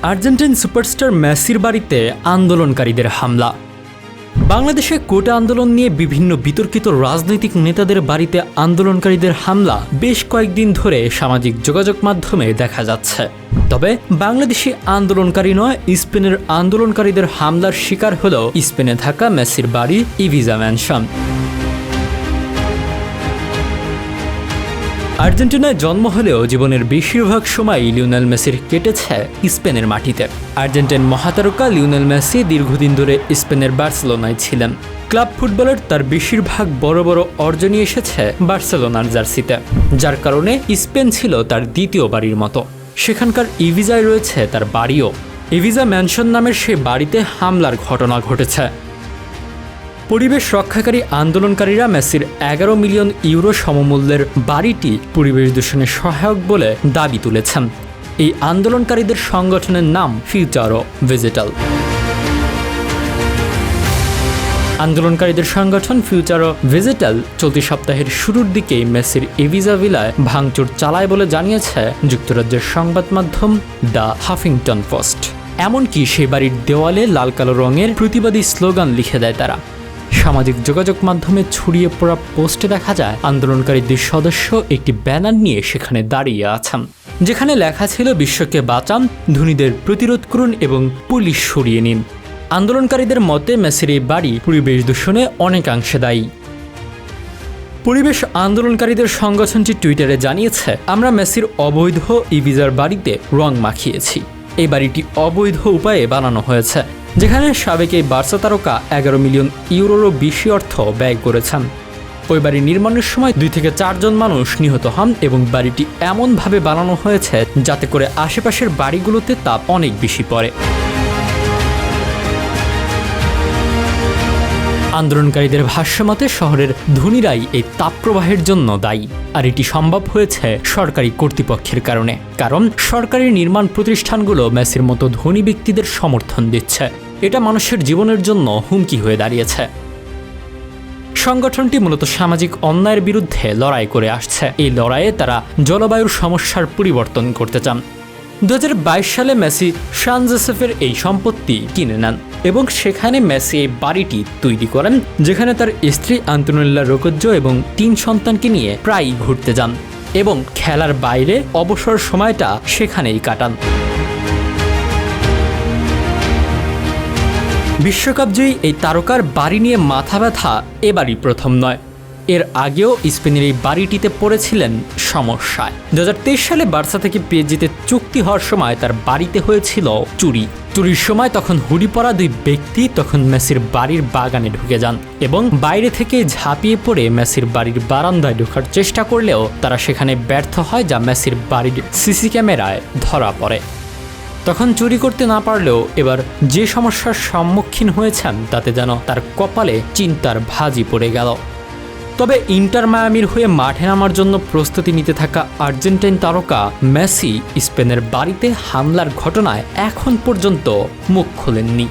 Argentine superstar মেসির বাড়িতে আন্দোলনকারীদের হামলা। বাংলাদেশে কোটা আন্দোলন নিয়ে বিভিন্ন বিতর্কিত রাজনৈতিক নেতাদের বাড়িতে আন্দোলনকারীদের হামলা বেশ কয়েকদিন ধরে সামাজিক যোগাযোগ মাধ্যমে দেখা যাচ্ছে। তবে বাংলাদেশি আন্দোলনকারী নয়, স্পেনের আন্দোলনকারীদের হামলার শিকার হল স্পেনে থাকা মেসির বাড়ি ইবিজা ম্যানশন। আর্জেন্টিনায় জন্ম হলেও জীবনের বেশিরভাগ সময় লিওনেল মেসির কেটেছে স্পেনের মাটিতে। আর্জেন্টাইন মহাতারকা লিওনেল মেসি দীর্ঘদিন ধরে স্পেনের বার্সেলোনায় ছিলেন। ক্লাব ফুটবলের তার বেশিরভাগ বড় বড় অর্জনই এসেছে বার্সেলোনার জার্সিতে, যার কারণে স্পেন ছিল তার দ্বিতীয় বাড়ির মতো। সেখানকার ইবিজায় রয়েছে তার বাড়িও। ইবিজা ম্যানশন নামের সে বাড়িতে হামলার ঘটনা ঘটেছে। পরিবেশ রক্ষাকারী আন্দোলনকারীরা মেসির 11 মিলিয়ন ইউরো সমমূল্যের বাড়িটি পরিবেশ দূষণে সহায়ক বলে দাবি তুলেছেন। এই আন্দোলনকারীদের সংগঠনের নাম ফিউচারো ভেজিটাল। আন্দোলনকারীদের সংগঠন ফিউচারো ভেজিটাল চলতি সপ্তাহের শুরুর দিকেই মেসির ইবিজা ভিলায় ভাঙচুর চালায় বলে জানিয়েছে যুক্তরাজ্যের সংবাদ মাধ্যম দ্য হাফিংটন পোস্ট। এমনকি সে বাড়ির দেওয়ালে লাল কালো রঙের প্রতিবাদী স্লোগান লিখে দেয় তারা। সামাজিক যোগাযোগ মাধ্যমে ছড়িয়ে পড়া পোস্টে দেখা যায় আন্দোলনকারী 2 সদস্য একটি ব্যানার নিয়ে সেখানে দাঁড়িয়ে আছেন, যেখানে লেখা ছিল বিশ্বকে বাঁচান, ধনীদের প্রতিরোধ করুন এবং পুলিশ সরিয়ে নিন। আন্দোলনকারীদের মতে মেসির এই বাড়ি পরিবেশ দূষণে অনেকাংশে দায়ী। পরিবেশ আন্দোলনকারীদের সংগঠনটি টুইটারে জানিয়েছে, আমরা মেসির অবৈধ ইবিজার বাড়িতে রং মাখিয়েছি। এই বাড়িটি অবৈধ উপায়ে বানানো হয়েছে, যেখানে সাবেক এই বার্সা তারকা 11 মিলিয়ন ইউরোরও বেশি অর্থ ব্যয় করেছেন। ওই বাড়ি নির্মাণের সময় 2 থেকে 4 জন মানুষ নিহত হন এবং বাড়িটি এমনভাবে বানানো হয়েছে যাতে করে আশেপাশের বাড়িগুলোতে তাপ অনেক বেশি পড়ে। আন্দোলনকারীদের ভাষ্যমতে শহরের ধনীরাই এই তাপপ্রবাহের জন্য দায়ী, আর এটি সম্ভব হয়েছে সরকারি কর্তৃপক্ষের কারণে, কারণ সরকারি নির্মাণ প্রতিষ্ঠানগুলো মেসির মতো ধনী ব্যক্তিদের সমর্থন দিচ্ছে। এটা মানুষের জীবনের জন্য হুমকি হয়ে দাঁড়িয়েছে। সংগঠনটি মূলত সামাজিক অন্যায়ের বিরুদ্ধে লড়াই করে আসছে। এই লড়াইয়ে তারা জলবায়ুর সমস্যার পরিবর্তন করতে চান। 2022 সালে মেসি সান জোসেফের এই সম্পত্তি কিনে নেন এবং সেখানে মেসি এই বাড়িটি তৈরি করেন, যেখানে তার স্ত্রী আন্তোনেল্লা রোকোজ্জো এবং 3 সন্তানকে নিয়ে প্রায়ই ঘুরতে যান এবং খেলার বাইরে অবসর সময়টা সেখানেই কাটান। বিশ্বকাপজয়ী এই তারকার বাড়ি নিয়ে মাথা ব্যথা এবারই প্রথম নয়। এর আগেও স্পেনের এই বাড়িটিতে পড়েছিলেন সমস্যায়। 2023 সালে বার্সা থেকে পিএসজিতে চুক্তি হওয়ার সময় তার বাড়িতে হয়েছিল চুরির সময় তখন হুডি পরা 2 ব্যক্তি তখন মেসির বাড়ির বাগানে ঢুকে যান এবং বাইরে থেকে ঝাঁপিয়ে পড়ে মেসির বাড়ির বারান্দায় ঢোকার চেষ্টা করলেও তারা সেখানে ব্যর্থ হয়, যা মেসির বাড়ির সিসি ক্যামেরায় ধরা পড়ে। তখন চুরি করতে না পারলেও এবার যে সমস্যার সম্মুখীন হয়েছেন তাতে যেন তার কপালে চিন্তার ভাঁজি পড়ে গেল। তবে ইন্টার মায়ামির হয়ে মাঠে নামার জন্য প্রস্তুতি নিতে থাকা আর্জেন্টাইন তারকা মেসি স্পেনের বাড়িতে হামলার ঘটনায় এখন পর্যন্ত মুখ খোলেননি।